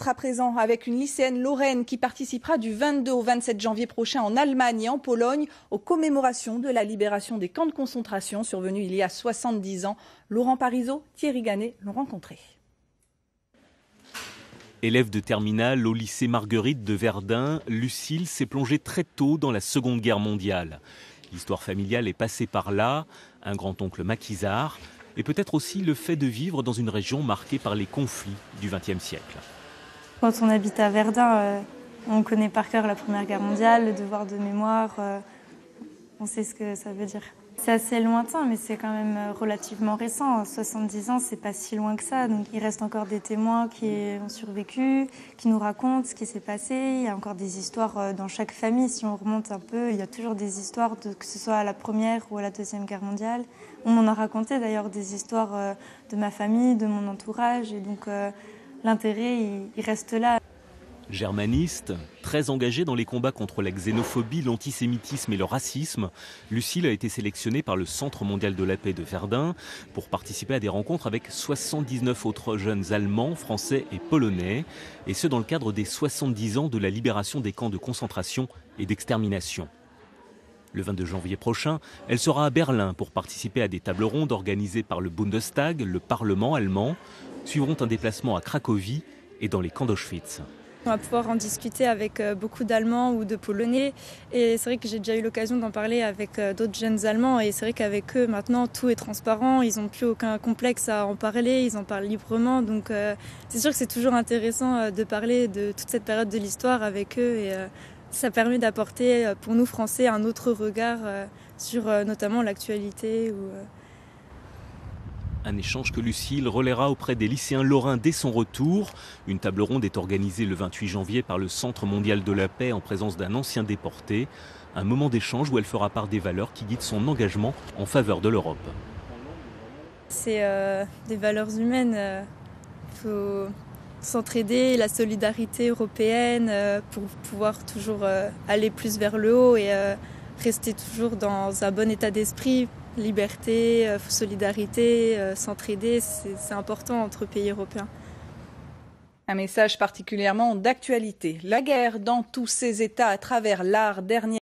À présent avec une lycéenne lorraine qui participera du 22 au 27 janvier prochain en Allemagne et en Pologne aux commémorations de la libération des camps de concentration survenus il y a 70 ans. Laurent Parisot, Thierry Gannet l'ont rencontré. Élève de terminale au lycée Marguerite de Verdun, Lucille s'est plongée très tôt dans la Seconde Guerre mondiale. L'histoire familiale est passée par là, un grand-oncle maquisard, et peut-être aussi le fait de vivre dans une région marquée par les conflits du XXe siècle. Quand on habite à Verdun, on connaît par cœur la Première Guerre mondiale, le devoir de mémoire, on sait ce que ça veut dire. C'est assez lointain, mais c'est quand même relativement récent. 70 ans, c'est pas si loin que ça. Donc il reste encore des témoins qui ont survécu, qui nous racontent ce qui s'est passé. Il y a encore des histoires dans chaque famille. Si on remonte un peu, il y a toujours des histoires, que ce soit à la Première ou à la Deuxième Guerre mondiale. On m'en a raconté d'ailleurs des histoires de ma famille, de mon entourage. Et donc l'intérêt, il reste là. Germaniste, très engagée dans les combats contre la xénophobie, l'antisémitisme et le racisme, Lucille a été sélectionnée par le Centre mondial de la paix de Verdun pour participer à des rencontres avec 79 autres jeunes allemands, français et polonais, et ce dans le cadre des 70 ans de la libération des camps de concentration et d'extermination. Le 22 janvier prochain, elle sera à Berlin pour participer à des tables rondes organisées par le Bundestag, le Parlement allemand, suivront un déplacement à Cracovie et dans les camps d'Auschwitz. On va pouvoir en discuter avec beaucoup d'Allemands ou de Polonais. Et c'est vrai que j'ai déjà eu l'occasion d'en parler avec d'autres jeunes Allemands. Et c'est vrai qu'avec eux, maintenant, tout est transparent. Ils n'ont plus aucun complexe à en parler. Ils en parlent librement. Donc c'est sûr que c'est toujours intéressant de parler de toute cette période de l'histoire avec eux. Et ça permet d'apporter pour nous, Français, un autre regard sur notamment l'actualité. Un échange que Lucille relaiera auprès des lycéens lorrains dès son retour. Une table ronde est organisée le 28 janvier par le Centre mondial de la paix en présence d'un ancien déporté. Un moment d'échange où elle fera part des valeurs qui guident son engagement en faveur de l'Europe. C'est des valeurs humaines. Il faut s'entraider, la solidarité européenne pour pouvoir toujours aller plus vers le haut et rester toujours dans un bon état d'esprit. Liberté, solidarité, s'entraider, c'est important entre pays européens. Un message particulièrement d'actualité. La guerre dans tous ses états à travers l'art, dernier